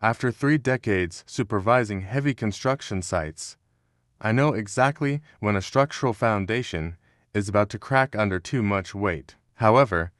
After 3 decades supervising heavy construction sites, I know exactly when a structural foundation is about to crack under too much weight. However,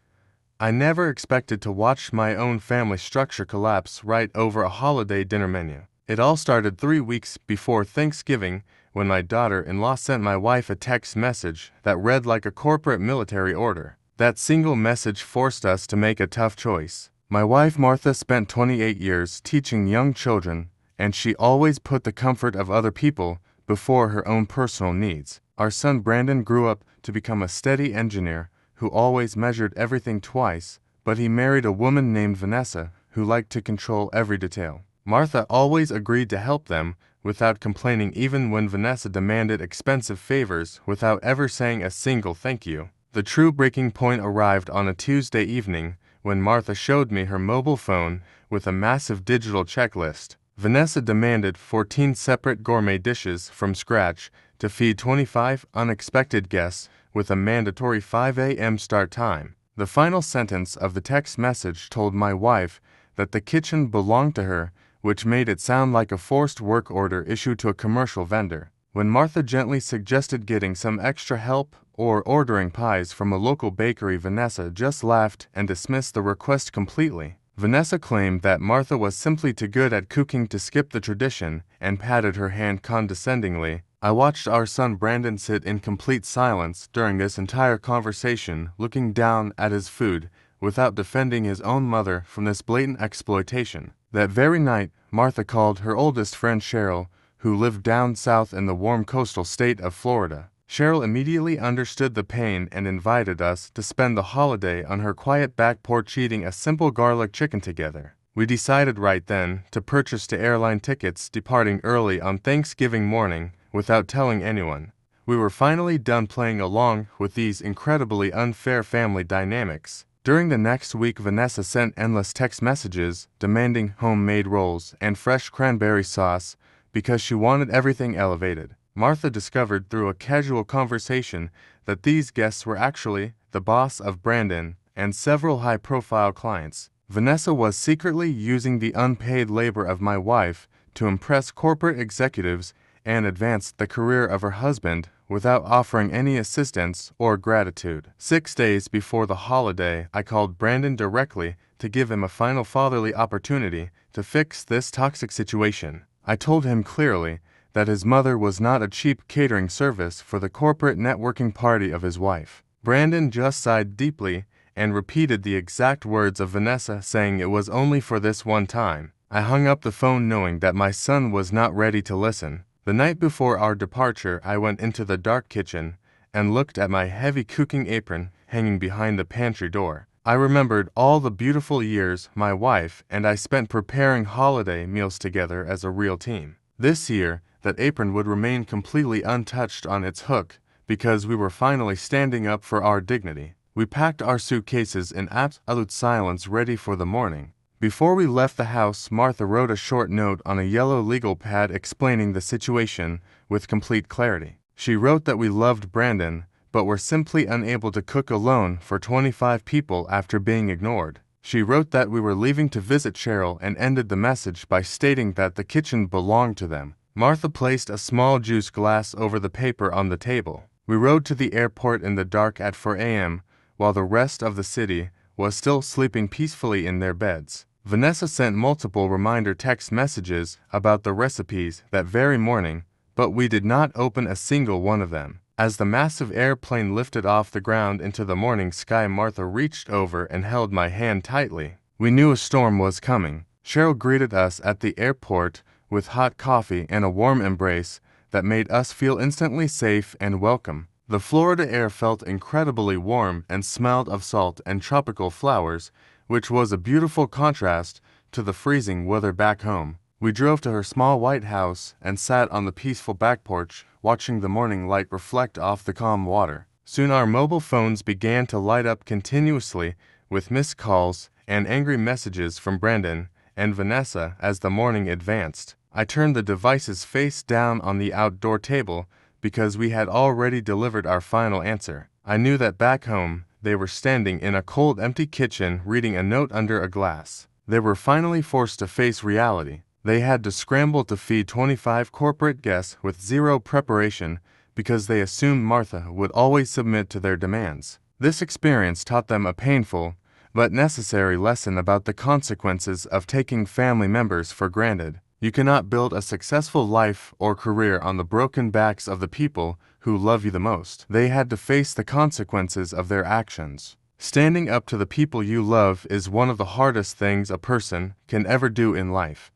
I never expected to watch my own family structure collapse right over a holiday dinner menu. It all started 3 weeks before Thanksgiving when my daughter-in-law sent my wife a text message that read like a corporate military order. That single message forced us to make a tough choice. My wife Martha spent 28 years teaching young children, and she always put the comfort of other people before her own personal needs. Our son Brandon grew up to become a steady engineer who always measured everything twice, but he married a woman named Vanessa who liked to control every detail. Martha always agreed to help them without complaining, even when Vanessa demanded expensive favors without ever saying a single thank you. The true breaking point arrived on a Tuesday evening when Martha showed me her mobile phone with a massive digital checklist. Vanessa demanded 14 separate gourmet dishes from scratch to feed 25 unexpected guests with a mandatory 5 a.m. start time. The final sentence of the text message told my wife that the kitchen belonged to her, which made it sound like a forced work order issued to a commercial vendor. When Martha gently suggested getting some extra help or ordering pies from a local bakery, Vanessa just laughed and dismissed the request completely. Vanessa claimed that Martha was simply too good at cooking to skip the tradition and patted her hand condescendingly. I watched our son Brandon sit in complete silence during this entire conversation, looking down at his food without defending his own mother from this blatant exploitation. That very night, Martha called her oldest friend Cheryl, who lived down south in the warm coastal state of Florida. Cheryl immediately understood the pain and invited us to spend the holiday on her quiet back porch eating a simple garlic chicken together. We decided right then to purchase the airline tickets, departing early on Thanksgiving morning without telling anyone. We were finally done playing along with these incredibly unfair family dynamics. During the next week, Vanessa sent endless text messages demanding homemade rolls and fresh cranberry sauce because she wanted everything elevated. Martha discovered through a casual conversation that these guests were actually the boss of Brandon and several high-profile clients. Vanessa was secretly using the unpaid labor of my wife to impress corporate executives and advance the career of her husband without offering any assistance or gratitude. 6 days before the holiday, I called Brandon directly to give him a final fatherly opportunity to fix this toxic situation. I told him clearly that his mother was not a cheap catering service for the corporate networking party of his wife. Brandon just sighed deeply and repeated the exact words of Vanessa, saying it was only for this one time. I hung up the phone knowing that my son was not ready to listen. The night before our departure, I went into the dark kitchen and looked at my heavy cooking apron hanging behind the pantry door. I remembered all the beautiful years my wife and I spent preparing holiday meals together as a real team. This year, that apron would remain completely untouched on its hook because we were finally standing up for our dignity. We packed our suitcases in absolute silence, ready for the morning. Before we left the house, Martha wrote a short note on a yellow legal pad explaining the situation with complete clarity. She wrote that we loved Brandon, but were simply unable to cook alone for 25 people after being ignored. She wrote that we were leaving to visit Cheryl and ended the message by stating that the kitchen belonged to them. Martha placed a small juice glass over the paper on the table. We rode to the airport in the dark at 4 a.m., while the rest of the city was still sleeping peacefully in their beds. Vanessa sent multiple reminder text messages about the recipes that very morning, but we did not open a single one of them. As the massive airplane lifted off the ground into the morning sky, Martha reached over and held my hand tightly. We knew a storm was coming. Cheryl greeted us at the airport with hot coffee and a warm embrace that made us feel instantly safe and welcome. The Florida air felt incredibly warm and smelled of salt and tropical flowers, which was a beautiful contrast to the freezing weather back home. We drove to her small white house and sat on the peaceful back porch, watching the morning light reflect off the calm water. Soon our mobile phones began to light up continuously with missed calls and angry messages from Brandon and Vanessa as the morning advanced. I turned the devices face down on the outdoor table because we had already delivered our final answer. I knew that back home, they were standing in a cold, empty kitchen reading a note under a glass. They were finally forced to face reality. They had to scramble to feed 25 corporate guests with zero preparation because they assumed Martha would always submit to their demands. This experience taught them a painful but necessary lesson about the consequences of taking family members for granted. You cannot build a successful life or career on the broken backs of the people who love you the most. They had to face the consequences of their actions. Standing up to the people you love is one of the hardest things a person can ever do in life.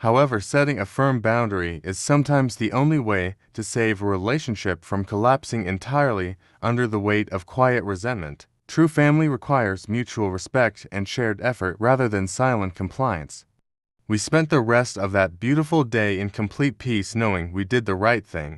However, setting a firm boundary is sometimes the only way to save a relationship from collapsing entirely under the weight of quiet resentment. True family requires mutual respect and shared effort rather than silent compliance. We spent the rest of that beautiful day in complete peace knowing we did the right thing.